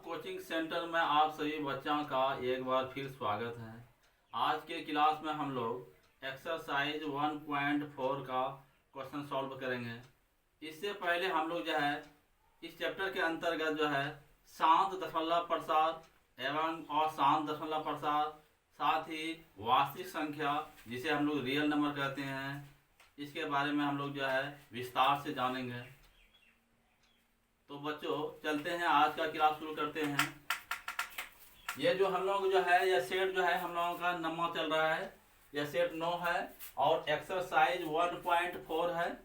Coaching centre में आप सभी बच्चों का एक बार फिर स्वागत है। आज के क्लास में हम लोग एक्सरसाइज 1.4 का क्वेश्चन सॉल्व करेंगे। इससे पहले हम लोग जो है इस चैप्टर के अंतर्गत जो है शांत दशमलव प्रसार एवं अशांत दशमलव प्रसार, साथ ही वास्तविक संख्या जिसे हम लोग रियल नंबर कहते हैं, इसके बारे में हम लोग जो है विस्तार से जानेंगे। तो बच्चों चलते हैं, आज का क्लास शुरू करते हैं। ये जो हम लोग जो है यह सेट जो है हम लोगों का नंबर चल रहा है, यह सेट 9 है और एक्सरसाइज 1.4 है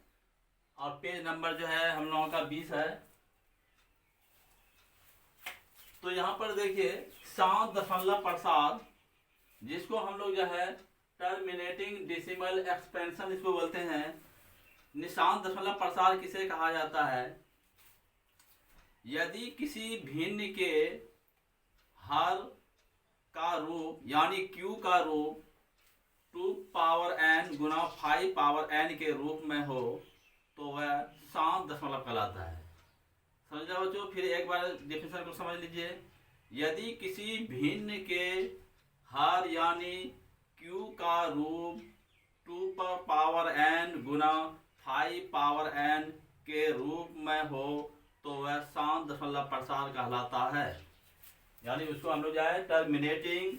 और पेज नंबर जो है हम लोगों का 20 है। तो यहाँ पर देखिए शांत दशमलव प्रसार, जिसको हम लोग जो है टर्मिनेटिंग डेसिमल एक्सपेंशन इसको बोलते हैं। निशांत दशमलव प्रसार किसे कहा जाता है? यदि किसी भिन्न के हर का रूप यानी q का रूप 2 पावर n गुना 5 पावर n के रूप में हो तो वह शांत दशमलव कहलाता है। समझा बच्चों? फिर एक बार डेफिनेशन को समझ लीजिए। यदि किसी भिन्न के हर यानी q का रूप 2 पावर n गुना 5 पावर n के रूप में हो तो वह शांत दशमलव प्रसार कहलाता है। यानी उसको हम लोग जो है टर्मिनेटिंग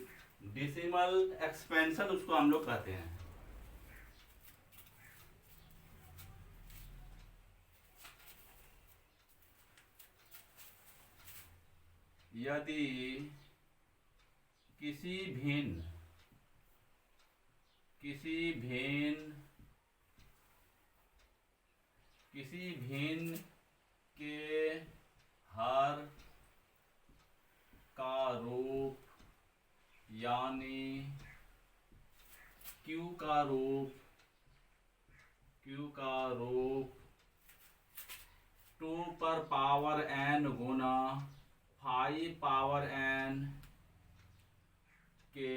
डेसिमल एक्सपेंशन उसको हम लोग कहते हैं। यदि किसी भिन्न के हर का रूप यानी q का रूप 2 पर पावर n गुना 5 पावर n के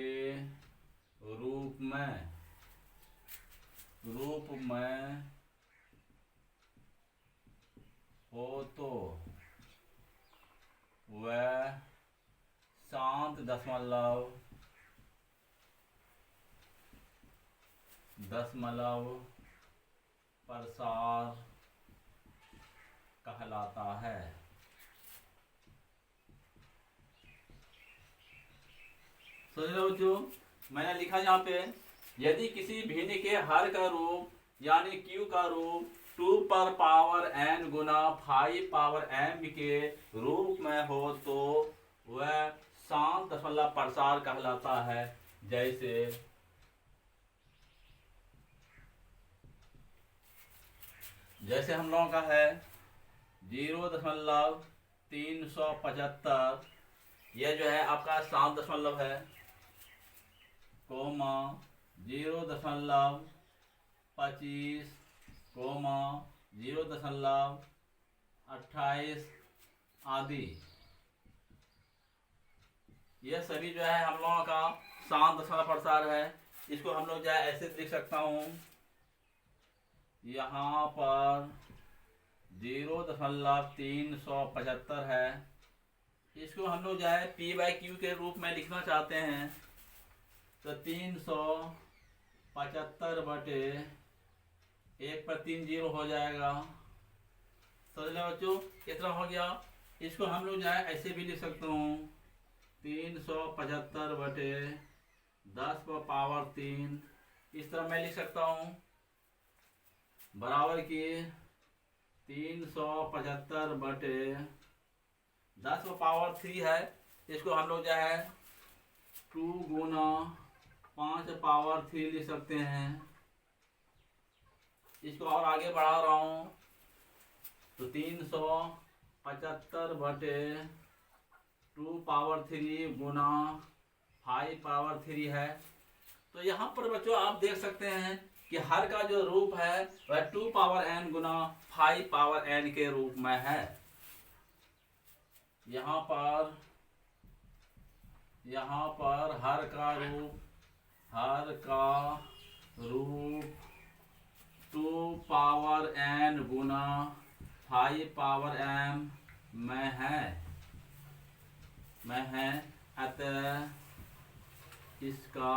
रूप में हो तो वह शांत दशमलव प्रसार कहलाता है। समझ रहे हो बच्चों? मैंने लिखा यहाँ पे, यदि किसी भिन्न के हर का रूप यानी q का रूप 2 पर पावर n गुना 5 पावर m के रूप में हो तो वह शांत दशमलव प्रसार कहलाता है। जैसे हम लोगों का है 0.375, यह जो है आपका शांत दशमलव है, कोमा 0.25 कोमा 0.28 आदि, यह सभी जो है हम लोगों का शांत दशमलव प्रसार है। इसको हम लोग जो है ऐसे लिख सकता हूँ, यहाँ पर 0.375 है, इसको हम लोग जो है p/q के रूप में लिखना चाहते हैं तो 375 बटे 1 पर 3 0 हो जाएगा। समझ लो बच्चों कितना हो गया? इसको हम लोग जो है ऐसे भी लिख सकता हूँ, 375 बटे 10 पर पावर 3, इस तरह मैं लिख सकता हूँ, बराबर की 375 बटे 10 पर पावर 3 है। इसको हम लोग जो है 2 गुना 5 पावर 3 लिख सकते हैं। इसको और आगे बढ़ा रहा हूँ तो 375 बटे 2 पावर 3 गुना 5 पावर 3 है। तो यहाँ पर बच्चों आप देख सकते हैं कि हर का जो रूप है वह 2 पावर n गुना 5 पावर n के रूप में है। यहाँ पर हर का रूप 2 पावर n गुना 5 पावर m में है। में है, अतः इसका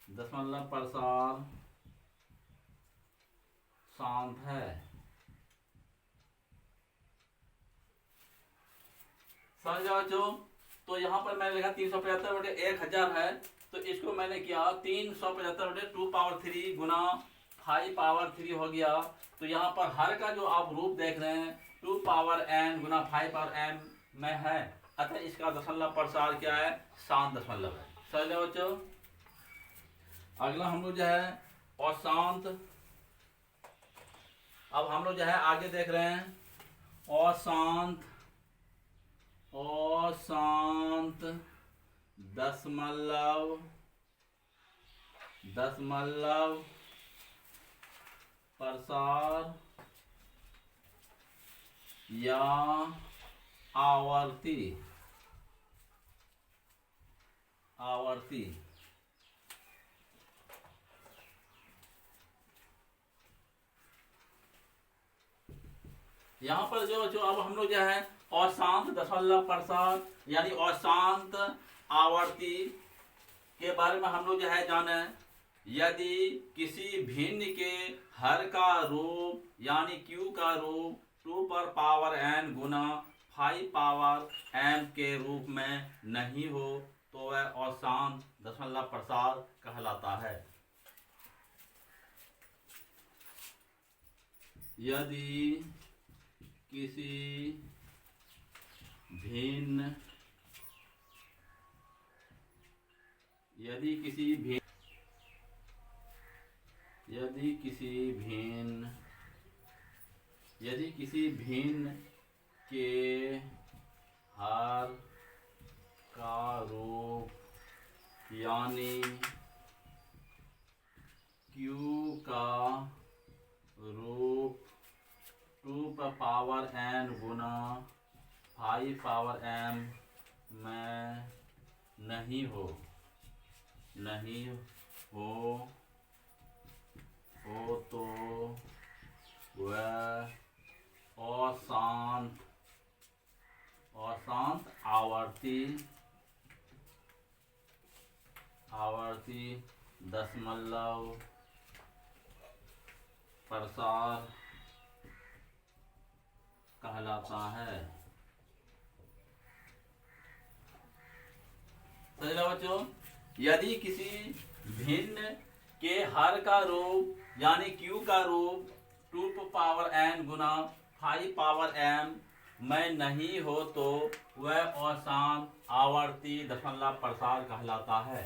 दशमलव प्रसार शांत है। समझ जाओ बच्चों। तो यहाँ पर मैंने लिखा 375/1000 है, तो इसको मैंने किया 375/2 गुना 5 हो गया। तो यहाँ पर हर का जो आप रूप देख रहे हैं 2n गुना 5m में है, अतः इसका दशमलव प्रसार क्या है, शांत दशमलव है। समझ लो बच्चों। अगला हम लोग जो है अशांत, अब हम लोग जो है आगे देख रहे हैं अशांत दशमलव प्रसार या आवर्ती यहाँ पर जो अब हम लोग जो है अशांत दशमलव प्रसार यानी अशांत आवर्ती के बारे में हम लोग जो है जाने। यदि किसी भिन्न के हर का रूप यानी q का रूप 2n गुना 5m के रूप में नहीं हो तो वह अशांत दशमलव प्रसार कहलाता है। यदि किसी भिन्न के हर का रूप यानी q का रूप 2n गुना 5m में नहीं हो तो वह अशांत आवर्ती दशमलव प्रसार कहलाता है। समझ लो बच्चों। यदि किसी भिन्न के हर का रूप यानी q का रूप 2n गुना 5m में नहीं हो तो वह अशांत आवर्ती दशमलव प्रसार कहलाता है।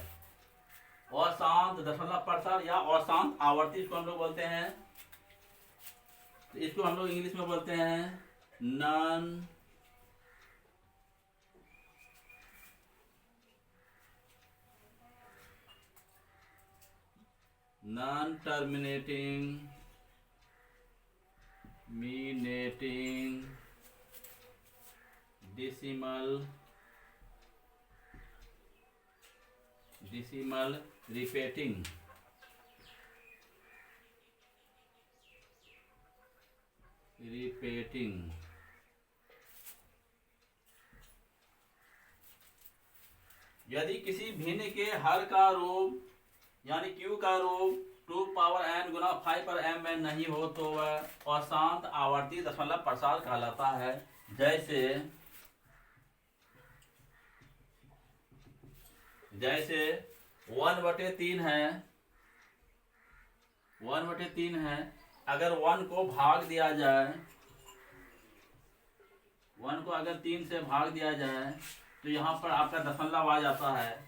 अशांत दशमलव प्रसार या अशांत आवर्ती इसको हम लोग बोलते हैं, तो इसको हम लोग इंग्लिश में बोलते हैं नॉन टर्मिनेटिंग decimal repeating यदि किसी भिन्न के हर का रूप यानी q का रूप 2n गुना 5m में नहीं हो तो वह अशांत आवर्ती दशमलव प्रसार कहलाता है। जैसे 1/3 है, 1/3 है। अगर 1 को भाग दिया जाए, 1 को अगर 3 से भाग दिया जाए तो यहाँ पर आपका दशमलव आ जाता है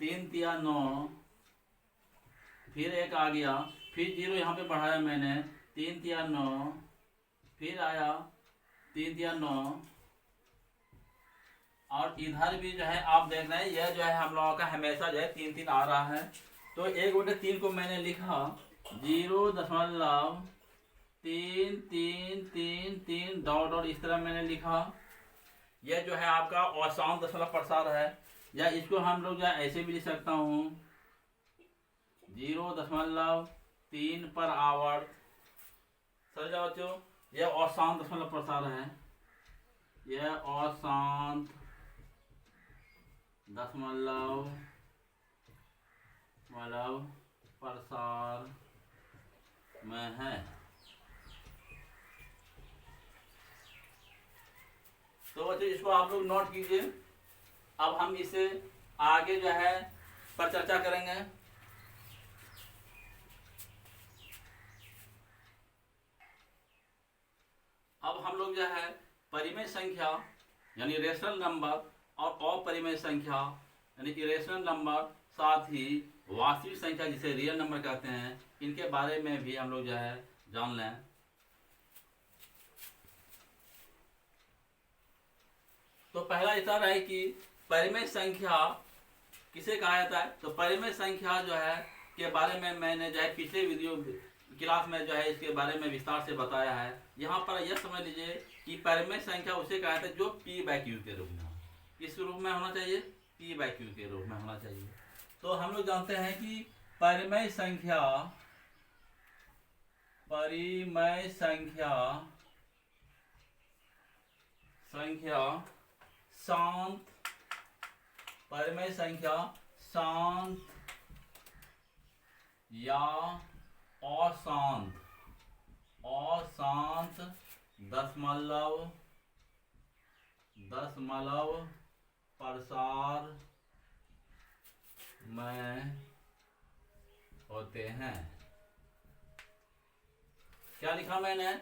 3 तिया 9, फिर 1 आ गया, फिर 0 यहाँ पे बढ़ाया मैंने 3 तिया 9, फिर आया 3 तिया 9, और इधर भी जो है आप देख रहे हैं यह जो है हम लोगों का हमेशा जो है 3 आ रहा है। तो 1/3 को मैंने लिखा 0.3333 डॉट इस तरह मैंने लिखा। यह जो है आपका अशांत दशमलव प्रसार है। या इसको हम लोग जो है ऐसे भी लिख सकता हूँ 0.3 पर आवर्त। समझ जाओ बच्चों, यह अशांत दशमलव प्रसार है, यह अशांत दशमलव प्रसार में है। तो बच्चों इसको आप लोग नोट कीजिए। अब हम इसे आगे जो है पर चर्चा करेंगे। अब हम लोग जो है परिमेय संख्या यानी रेशनल नंबर और अपरिमेय संख्या यानी इरेशनल नंबर, साथ ही वास्तविक संख्या जिसे रियल नंबर कहते हैं, इनके बारे में भी हम लोग जो है जान लें। तो पहला इतना है कि परिमेय संख्या किसे कहा जाता है। तो परिमेय संख्या जो है के बारे में मैंने जो है पिछले वीडियो क्लास में जो है इसके बारे में विस्तार से बताया है। यहाँ पर यह समझ लीजिए कि परिमेय संख्या उसे कहा जाता है जो P/Q के रूप में हो। किस रूप में होना चाहिए? P/Q के रूप में होना चाहिए। तो हम लोग जानते हैं कि परिमेय संख्या शांत, परिमेय संख्या शांत या अशांत दशमलव प्रसार में होते हैं। क्या लिखा मैंने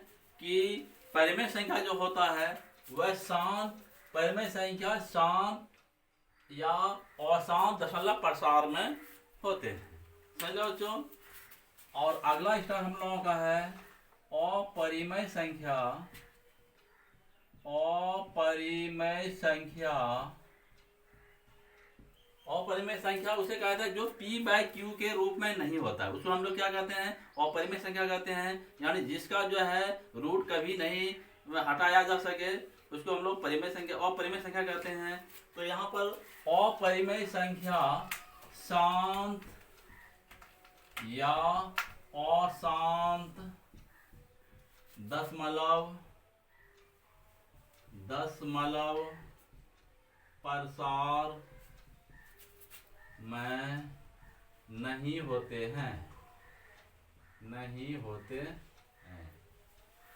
कि परिमेय संख्या जो होता है वह शांत, परिमेय संख्या शांत या अशांत दशमलव प्रसार में होते हैं। समझो बच्चों। और अगला स्टार हम लोगों का है अपरिमेय संख्या। अपरिमेय संख्या उसे कहते हैं जो P/Q के रूप में नहीं होता है, उसको हम लोग क्या कहते हैं? अपरिमेय संख्या कहते हैं। यानी जिसका जो है रूट कभी नहीं हटाया जा सके उसको हम लोग अपरिमेय संख्या कहते हैं। तो यहाँ पर अपरिमेय संख्या शांत या अशांत दशमलव प्रसार में नहीं होते हैं।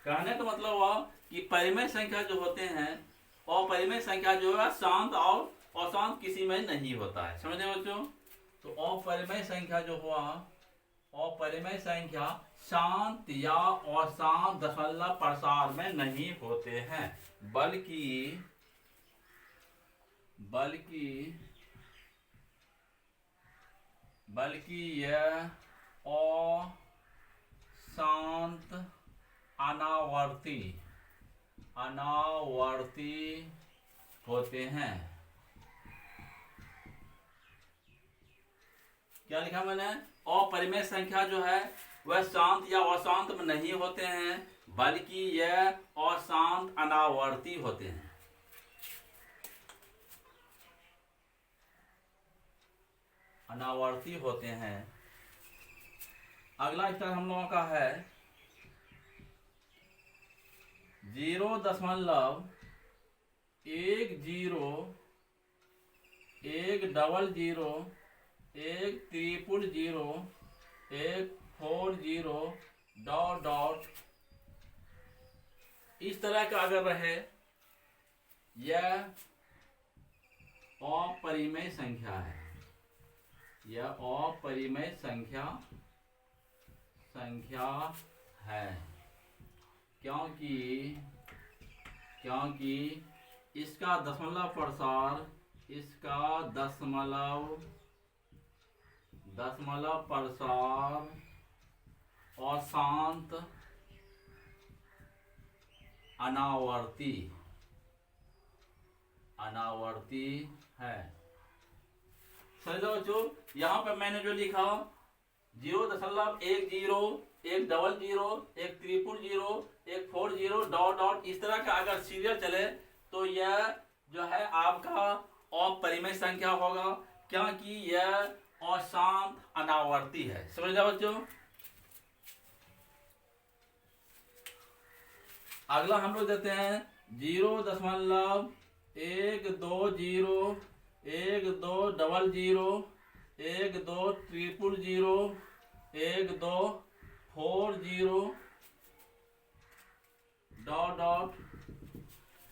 कहने का मतलब हुआ कि परिमेय संख्या जो होते हैं अपरिमेय संख्या जो है शांत और अशांत किसी में नहीं होता है। समझे बच्चों। तो अपरिमेय संख्या जो हुआ, अपरिमेय संख्या शांत या अशांत दशमलव प्रसार में नहीं होते हैं, बल्कि यह अशांत अनावर्ती होते हैं। क्या लिखा मैंने? अपरिमेय संख्या जो है वह शांत या अशांत में नहीं होते हैं, बल्कि यह अशांत अनावर्ती होते हैं। अनावर्ती होते हैं। अगला स्तर हम लोगों का है 0.10, 100, 100, 100, 140, ... इस तरह का अगर रहे, यह अपरिमेय संख्या है। यह अपरिमेय संख्या है, क्योंकि इसका दशमलव प्रसार अशांत अनावर्ती है। समझो बच्चों। यहाँ पर मैंने जो लिखा 0.10, 100, 100, 140, ... इस तरह का अगर सीरियल चले तो यह जो है आपका अपरिमेय संख्या होगा, क्योंकि यह अशांत अनावर्ती है। समझ गए बच्चों। अगला हम लोग देते हैं 0.120 1200 1200 1240 डॉट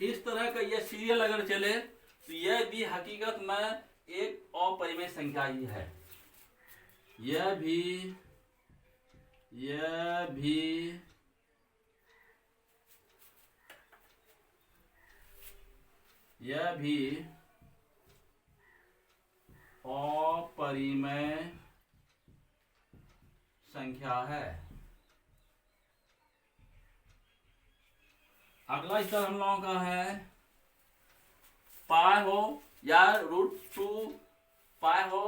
इस तरह का ये सीरियल अगर चले तो यह भी हकीकत में एक अपरिमेय संख्या ही है। यह भी अपरिमेय संख्या है। अगला स्तर हम लोगों का है पाई हो या √2 पाई हो,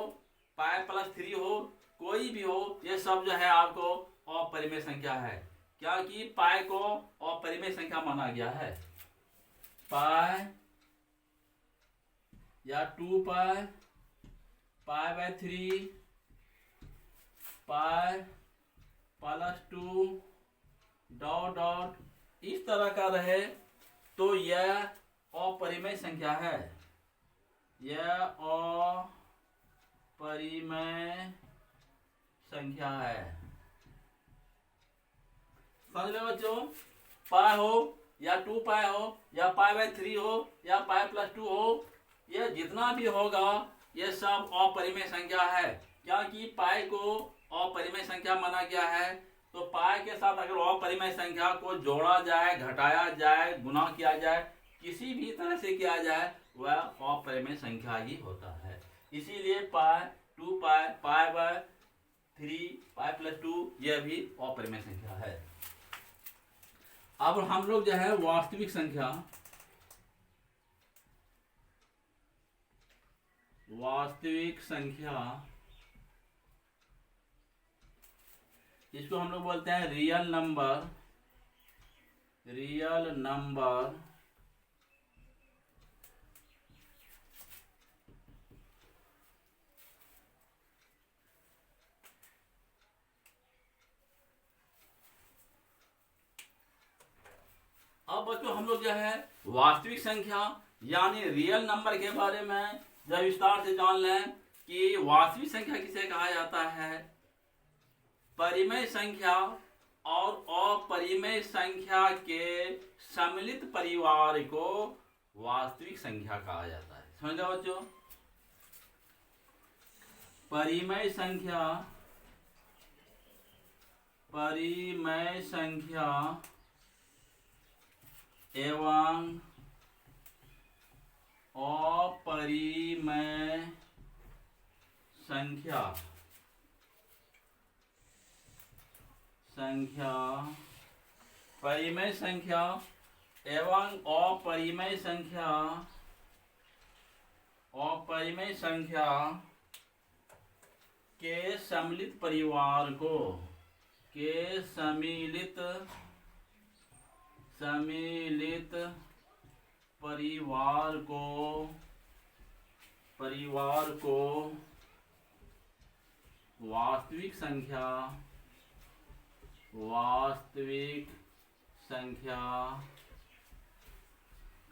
पाई +3 हो, कोई भी हो, ये सब जो है आपको अपरिमेय संख्या है। क्या कि पाई को अपरिमेय संख्या माना गया है। पाई या 2 पाई, पाई/3, पाई +2 डॉट इस तरह का रहे तो यह अपरिमेय संख्या है। यह अपरिमेय संख्या है। समझ लो बच्चों। पाई हो या 2 पाई हो या पाई/3 हो या पाई +2 हो, यह जितना भी होगा यह सब अपरिमेय संख्या है। क्या कि पाई को अपरिमेय संख्या माना गया है, तो पाई के साथ अगर अपरिमेय संख्या को जोड़ा जाए, घटाया जाए, गुणा किया जाए, किसी भी तरह से किया जाए, वह अपरिमेय संख्या ही होता है। इसीलिए पाई, 2 पाई, पाई/3, पाई +2 यह भी अपरिमेय संख्या है। अब हम लोग जो है वास्तविक संख्या इसको हम लोग बोलते हैं रियल नंबर। अब बच्चों हम लोग जो है वास्तविक संख्या यानी रियल नंबर के बारे में जब विस्तार से जान लें कि वास्तविक संख्या किसे कहा जाता है। परिमेय संख्या और अपरिमेय संख्या के सम्मिलित परिवार को वास्तविक संख्या कहा जाता है। समझ लो बच्चों। परिमेय संख्या एवं अपरिमेय संख्या परिमेय संख्या एवं अपरिमेय संख्या के सम्मिलित परिवार को वास्तविक संख्या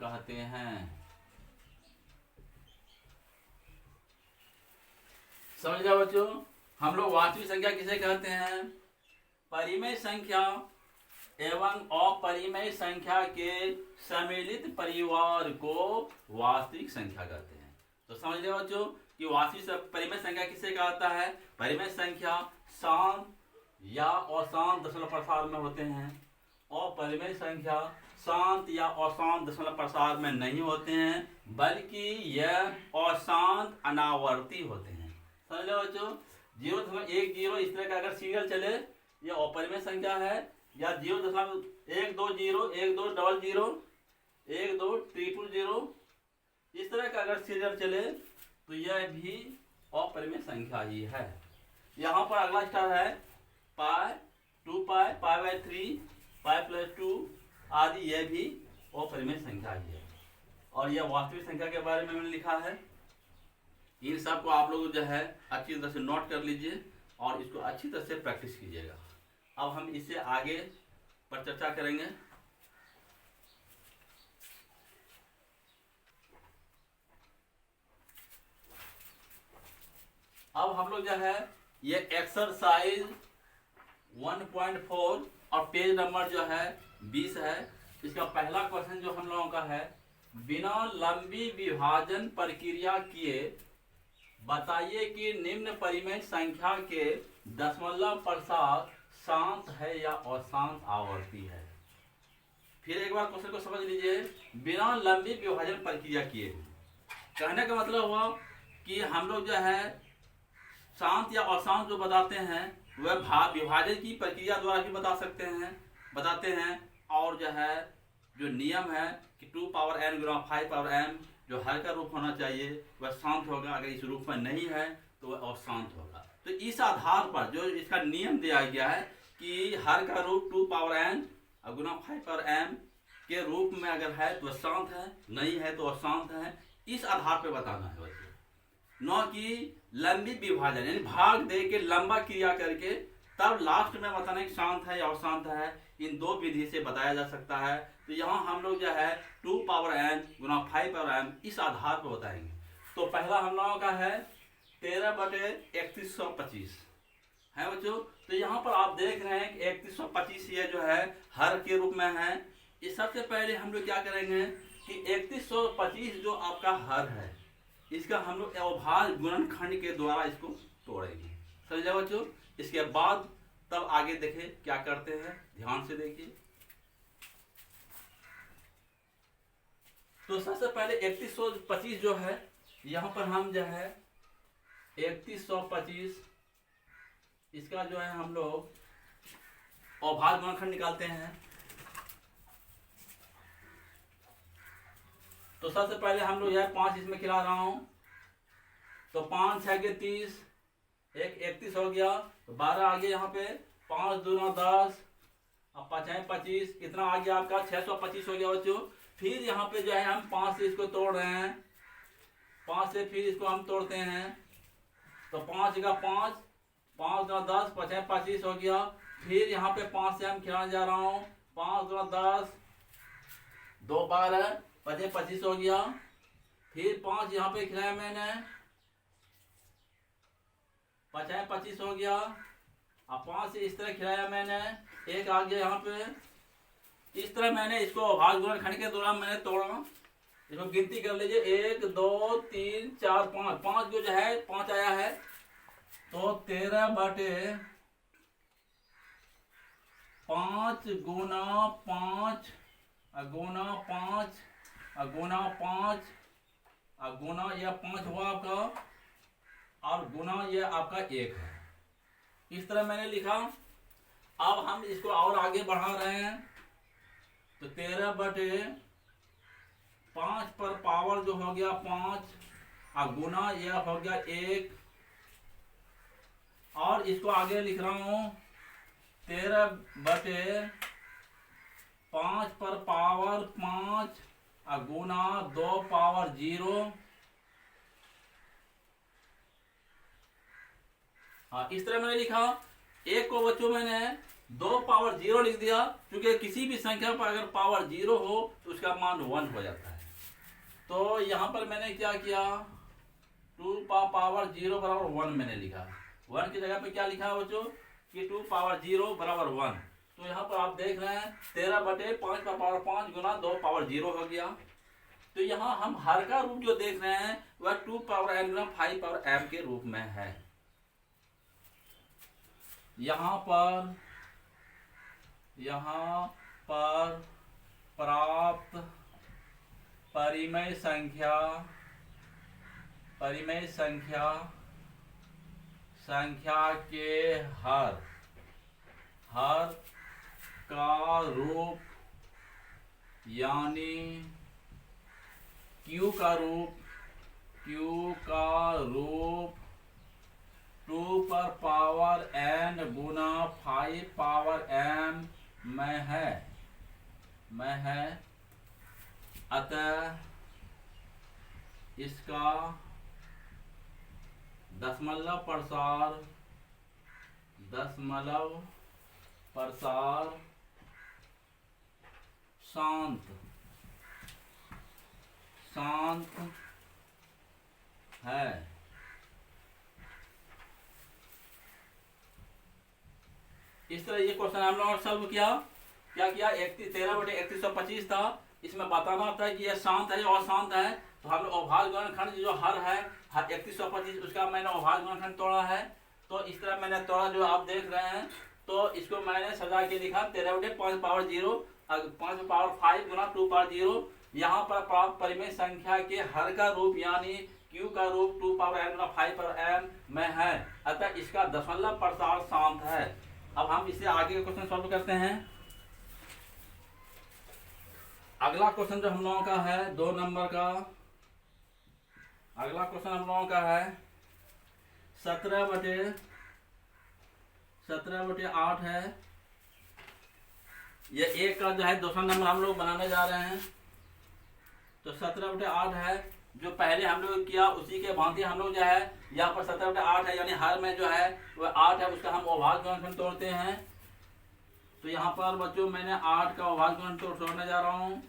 कहते हैं। समझ जाओ बच्चों। हम लोग वास्तविक संख्या किसे कहते हैं? परिमेय संख्या एवं अपरिमेय संख्या के सम्मिलित परिवार को वास्तविक संख्या कहते हैं। तो समझ लो बच्चों कि वास्तविक परिमेय संख्या किसे कहता है? परिमेय संख्या शांत या अशांत दशमलव प्रसार में होते हैं, और परिमेय संख्या शांत या अशांत दशमलव प्रसार में नहीं होते हैं, बल्कि यह अशांत अनावर्ती होते हैं। समझ लो बच्चों। 0.10 इस तरह का अगर सीरियल चले यह अपरिमेय संख्या है, या 0.120 1200 1200 इस तरह का अगर सीरियल चले तो यह भी अपरिमेय संख्या ही है। यहाँ पर अगला स्टार है पाई, 2 पाई, पाई/3, पाई +2 आदि, यह भी अपरिमेय संख्या ही है। और यह वास्तविक संख्या के बारे में मैंने लिखा है। इन सब को आप लोग जो है अच्छी तरह से नोट कर लीजिए और इसको अच्छी तरह से प्रैक्टिस कीजिएगा। अब हम इससे आगे पर चर्चा करेंगे। अब हम लोग जो है ये एक्सरसाइज 1.4 और पेज नंबर जो है 20 है। इसका पहला क्वेश्चन जो हम लोगों का है, बिना लंबी विभाजन प्रक्रिया किए बताइए कि निम्न परिमेय संख्या के दशमलव प्रसाद शांत है या अशांत आवर्ती है। फिर एक बार क्वेश्चन को समझ लीजिए। बिना लंबी विभाजन प्रक्रिया किए, कहने का मतलब हुआ कि हम लोग जो है शांत या अशांत जो बताते हैं वह विभाजन की प्रक्रिया द्वारा भी बताते हैं और जो है जो नियम है कि 2 पावर n गुना 5 पावर m जो हर का रूप होना चाहिए वह शांत होगा, अगर इस रूप में नहीं है तो वह अशांत होगा। तो इस आधार पर जो इसका नियम दिया गया है कि हर का रूप 2 पावर n गुना 5 पावर m के रूप में अगर है तो शांत है, नहीं है तो अशांत है। इस आधार पर बताना है बच्चे, न कि लंबी विभाजन यानी भाग दे के लंबा क्रिया करके तब लास्ट में बताना कि शांत है या अशांत है। इन दो विधि से बताया जा सकता है। तो यहाँ हम लोग जो है 2 पावर n गुना 5 पावर m इस आधार पर बताएंगे। तो पहला हम लोगों का है 13/3125 है बच्चों। तो यहाँ पर आप देख रहे हैं कि 3125 ये जो है हर के रूप में है। इस सबसे पहले हम लोग क्या करेंगे कि 3125 जो आपका हर है इसका हम लोग अवभाज्य गुणनखंड के द्वारा इसको तोड़ेंगे। समझे बच्चों। इसके बाद तब आगे देखें क्या करते हैं, ध्यान से देखिए। तो सबसे पहले 3125 जो है यहाँ पर हम जो है 3125 इसका जो है हम लोग अवभाज्य गुणनखंड निकालते हैं। तो सबसे पहले हम लोग यह 5 इसमें खिला रहा हूं। तो 5 6 के 30, एक 31 हो गया, तो 12 आ गया यहाँ पे, 5 दूना 10 अब 5 है 25, कितना आ गया आपका 625 हो गया बच्चों। फिर यहाँ पे जो है हम 5 से इसको तोड़ रहे हैं, 5 से फिर इसको हम तोड़ते हैं। तो 5 का 5, 5 दूना 10, 5 है 25 हो गया। फिर यहाँ पे 5 से हम खिलाने जा रहा हूँ, 5 दूना 10, 2 12, 5 है 25 हो गया। फिर 5 यहाँ पे खिलाया मैंने, 5 है 25 हो गया। अब 5 से इस तरह खिलाया मैंने, 1 आ गया यहाँ पे। इस तरह मैंने इसको अवभाज्य गुणनखंड के दौरान मैंने तोड़ा। इसको गिनती कर लीजिए, 1 2 3 4 5, 5 जो है 5 आया है। तो 13/5 गुना 5 गुना 5 गुना 5 गुना यह 5 हुआ आपका और गुना यह आपका 1 है। इस तरह मैंने लिखा। अब हम इसको और आगे बढ़ा रहे हैं। तो 13/5 पर पावर जो हो गया 5 और गुना यह हो गया 1 और इसको आगे लिख रहा हूं 13/5 पर पावर 5 और गुना 2 पावर 0। इस तरह मैंने लिखा। एक को बच्चों मैंने 2 पावर 0 लिख दिया, क्योंकि किसी भी संख्या पर अगर पावर 0 हो तो उसका मान 1 हो जाता है। तो यहाँ पर मैंने क्या किया, 2 पावर 0 बराबर 1 मैंने लिखा। 1 की जगह पे क्या लिखा है बच्चों कि 2 पावर 0 बराबर 1। तो यहाँ पर आप देख रहे हैं 13/5 पर पावर 5 गुना 2 पावर 0 हो गया। तो यहाँ हम हर का रूप जो देख रहे हैं वह 2 पावर n गुना 5 पावर m के रूप में है। यहाँ पर प्राप्त परिमेय संख्या के हर का रूप यानी Q का रूप 2 पर पावर n गुना 5 पावर m में है। अतः इसका दशमलव प्रसार शांत है। इस तरह ये क्वेश्चन हम लोगों ने सॉल्व किया। क्या किया, 13/3125 था। इसमें बताना होता है कि यह शांत है और शांत है। तो हम लोग अभाज्य गुणनखंड जो हर है 3125, उसका मैंने अभाज्य गुणनखंड तोड़ा है। तो इस तरह मैंने तोड़ा, जो आप देख रहे हैं। तो इसको मैंने सजा के लिखा 13/5/0 5/5 गुना 2/0। यहाँ पर प्राप्त परिमेय संख्या के हर का रूप यानी q का रूप 2n गुना 5m में है, अतः इसका दशमलव प्रसार शांत है। अब हम इसे आगे के क्वेश्चन सॉल्व करते हैं। अगला क्वेश्चन जो हम लोगों का है 2 नंबर का, अगला क्वेश्चन हम लोगों का है 17/8 है। ये एक का जो है दूसरा नंबर हम लोग बनाने जा रहे हैं। तो 17/8 है। जो पहले हम लोग किया उसी के भांति हम लोग जो है यहाँ पर 17/8 है, यानी हर में जो है वह 8 है, उसका हम अभाज्य गुणनखंड तोड़ते हैं। तो यहाँ पर बच्चों मैंने 8 का अभाज्य गुणनखंड तोड़ने जा रहा हूँ।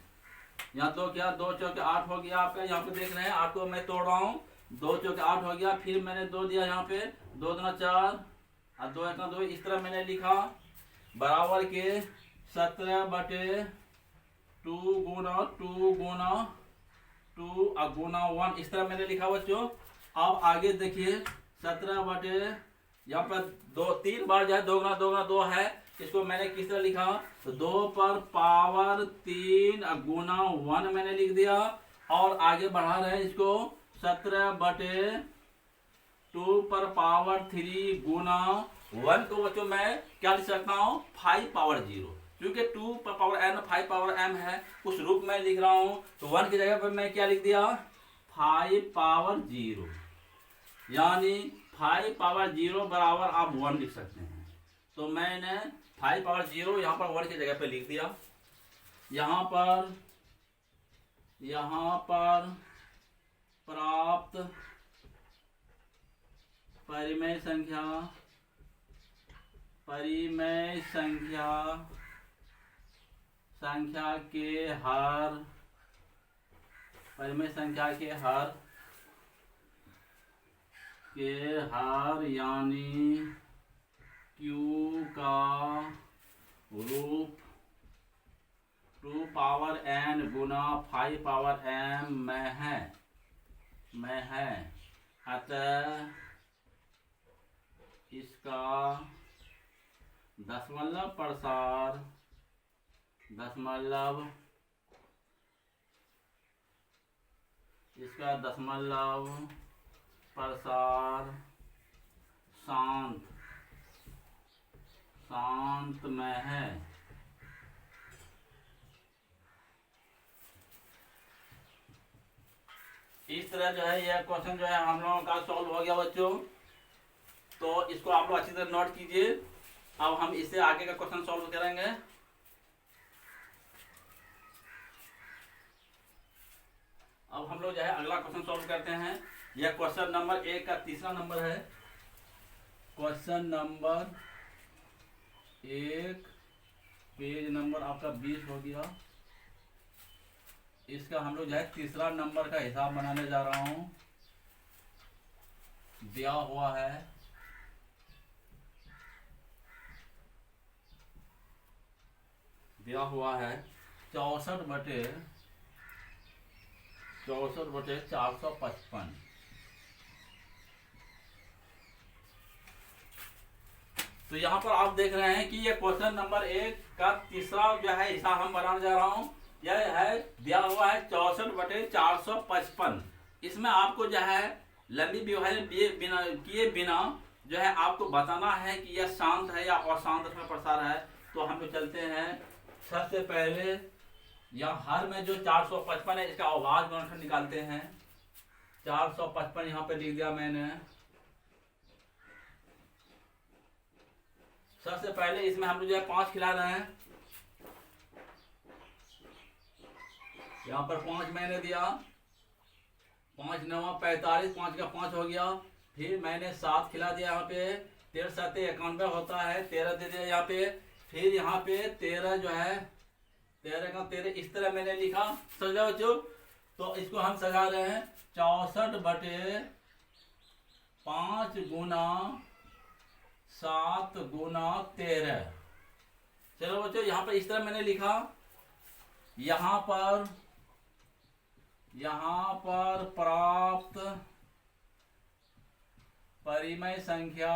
यहाँ 2 क्या, 2 चौके 8 हो गया आपका। यहाँ पे देख रहे हैं 8 को मैं तोड़ रहा हूँ, 2 चौके 8 हो गया। फिर मैंने 2 दिया यहाँ पे, 2 दूना 4 और 2 1 2। इस तरह मैंने लिखा बराबर के 17/2 गुना 2 और गुना 1। इस तरह मैंने लिखा बच्चों। अब आगे देखिए 17 यहाँ पर 3 बार जो है 2 गुना 2 है। इसको मैंने किस तरह लिखा, तो 2 पर पावर 3 गुना 1 मैंने लिख दिया। और आगे बढ़ा रहे हैं इसको 17/2 पर पावर 3 गुना 1 को बच्चों मैं क्या लिख सकता हूँ 5/0, क्योंकि 2 पर पावर n 5/m है, उस रूप में लिख रहा हूँ। तो 1 की जगह पर मैं क्या लिख दिया 5/0, यानी 5/0 बराबर आप 1 लिख सकते हैं। तो मैंने 5/0 यहाँ पर 1 की जगह पे लिख दिया। यहाँ पर प्राप्त परिमेय संख्या के हर यानी q का रूप 2n गुना 5m में है, अतः इसका दशमलव प्रसार शांत में है। इस तरह जो है यह क्वेश्चन जो है हम लोगों का सॉल्व हो गया बच्चों। तो इसको आप लोग अच्छी तरह नोट कीजिए। अब हम इससे आगे का क्वेश्चन सॉल्व करेंगे। अब हम लोग जो है अगला क्वेश्चन सॉल्व करते हैं। यह क्वेश्चन नंबर 1 का तीसरा नंबर है। क्वेश्चन नंबर 1, पेज नंबर आपका 20 हो गया। इसका हम लोग जो है तीसरा नंबर का हिसाब बनाने जा रहा हूं। दिया हुआ है 64/455। तो यहाँ पर आप देख रहे हैं कि ये क्वेश्चन नंबर 1 का तीसरा जो है हिसाब हम बनाने जा रहा हूँ। यह है दिया हुआ है 64/455। इसमें आपको जो है लंबी विभाजन किए बिना जो है आपको बताना है कि यह शांत है या अशांत प्रसार है। तो हम लोग चलते हैं। सबसे पहले यहाँ हर में जो 455 है इसका अभाज्य गुणनखंड निकालते हैं। 455 यहाँ पे लिख दिया मैंने। सबसे पहले इसमें हम लोग जो है 5 खिला रहे हैं। यहाँ पर 5 मैंने दिया, 5 9 45, 5 का 5 हो गया। फिर मैंने 7 खिला दिया यहाँ पे, 13 7 91 होता है, 13 दे दिया यहाँ पे। फिर यहाँ पे 13 जो है 13 का 13 इस तरह मैंने लिखा, समझ रहे बच्चों। तो इसको हम सजा रहे हैं 64/5 गुना 7 गुना 13। चलो बच्चों यहाँ पर इस तरह मैंने लिखा। यहाँ पर प्राप्त परिमेय संख्या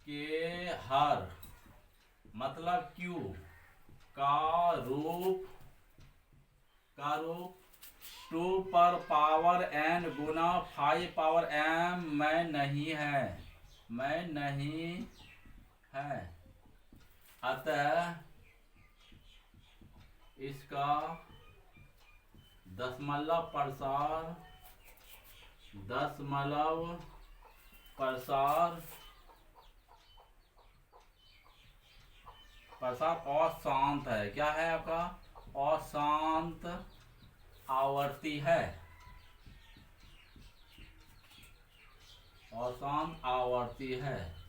के हर मतलब Q का रूप 2 पर पावर n गुना 5 पावर m में नहीं है, अतः इसका दशमलव प्रसार अशांत है। क्या है आपका? अशांत आवर्ती है, अशांत आवर्ती है।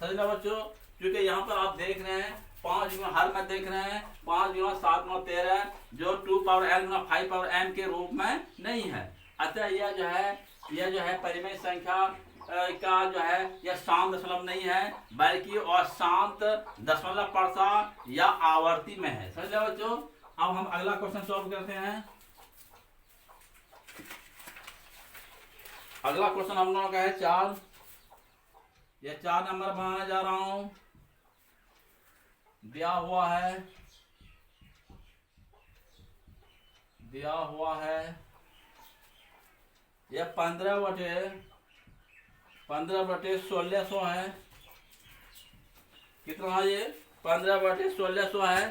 समझ लो बच्चों, क्योंकि यहाँ पर आप देख रहे हैं 5 गुना हर में देख रहे हैं 5 गुना 7 गुना 13 जो 2 पावर n गुना 5 पावर m के रूप में नहीं है। अतः यह जो है परिमेय संख्या का जो है यह शांत दशमलव नहीं है, बल्कि अशांत दशमलव प्रसार या आवर्ती में है। समझ लो बच्चों। अब हम अगला क्वेश्चन सॉल्व करते हैं। अगला क्वेश्चन हम लोगों का है 4। यह 4 नंबर बनाने जा रहा हूं। दिया हुआ है यह 15/1600 है। कितना है ये? 15/1600 है।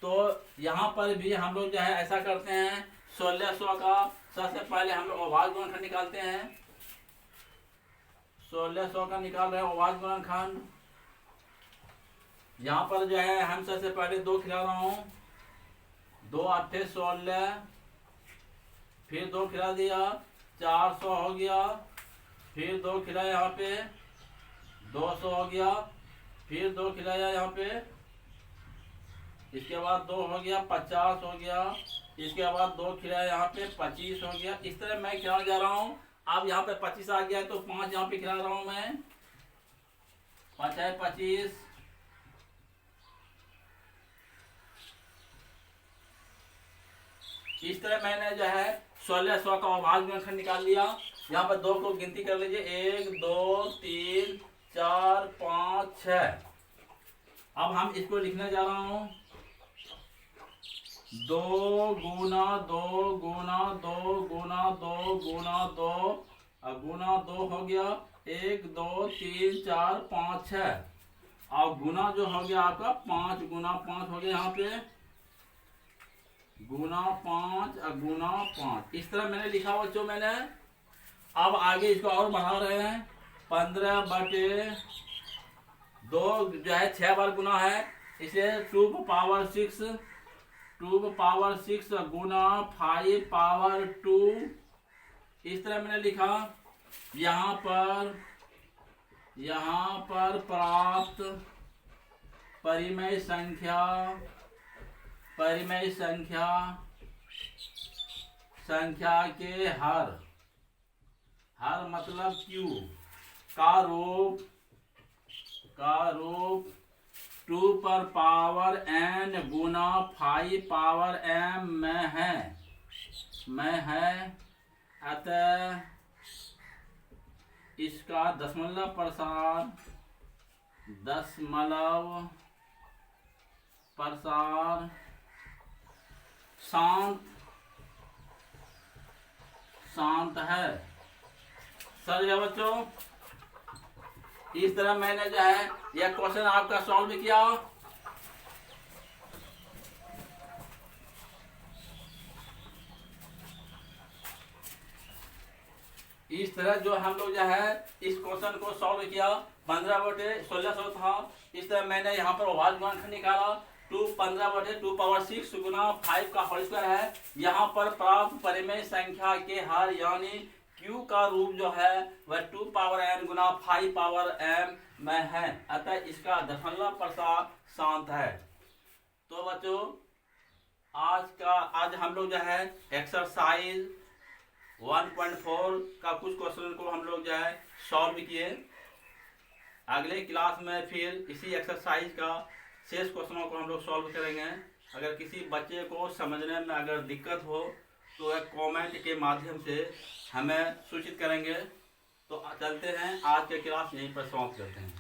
तो यहाँ पर भी हम लोग जो है ऐसा करते हैं 1600 का सबसे पहले हम लोग अभाज्य गुणनखंड निकालते हैं। 1600 का निकाल रहे हैं अभाज्य गुणनखंड। यहाँ पर जो है हम सबसे पहले 2 खिला रहा हूँ। 2 8 16, फिर 2 खिला दिया 400 हो गया, फिर 2 खिलाया यहाँ पे 200 हो गया, फिर 2 खिलाया यहाँ पे, इसके बाद 2 हो गया 50 हो गया, इसके बाद 2 खिलाया यहाँ पे 25 हो गया। इस तरह मैं खिलाने जा रहा हूँ। अब यहाँ पे 25 आ गया तो 5 यहाँ पे खिला रहा हूँ मैं। 5 है 25, इस तरह मैंने जो है 1600 का अभाज्य गुणनखंड निकाल लिया। यहाँ पर 2 को गिनती कर लीजिए 1 2 3 4 5 6। अब हम इसको लिखने जा रहा हूँ 2 गुना 2 गुना 2 गुना 2 गुना 2 अब गुना 2 हो गया 1 2 3 4 5 6 और गुना जो हो गया आपका 5 गुना 5 हो गया यहाँ पे गुना 5 और गुना 5। इस तरह मैंने लिखा बच्चों मैंने। अब आगे इसको और बढ़ा रहे हैं 15/2 जो है 6 बार गुना है, इसे 2 पावर 6 गुना 5 पावर 2। इस तरह मैंने लिखा। यहाँ पर प्राप्त परिमेय संख्या के हर मतलब Q का रूप 2 पर पावर n गुना 5 पावर m में है, अतः इसका दशमलव प्रसार शांत है। सर ये बच्चों इस तरह मैंने जो है यह क्वेश्चन आपका सॉल्व किया। इस तरह जो हम लोग जो है इस क्वेश्चन को सॉल्व किया 15/1600 था। इस तरह मैंने यहाँ पर अभाज्य गुणनखंड निकाला 2 15/2 गुना 5 का होल स्क्वायर है। यहाँ पर प्राप्त परिमेय संख्या के हर यानी q का रूप जो है वह 2n गुना 5m में है, अतः इसका दशमलव शांत है। तो बच्चों आज हम लोग जो है एक्सरसाइज 1.4 का कुछ क्वेश्चन को हम लोग जो है सॉल्व किए। अगले क्लास में फिर इसी एक्सरसाइज का शेष क्वेश्चनों को हम लोग सॉल्व करेंगे। अगर किसी बच्चे को समझने में अगर दिक्कत हो तो एक कमेंट के माध्यम से हमें सूचित करेंगे। तो चलते हैं, आज के क्लास यहीं पर समाप्त करते हैं।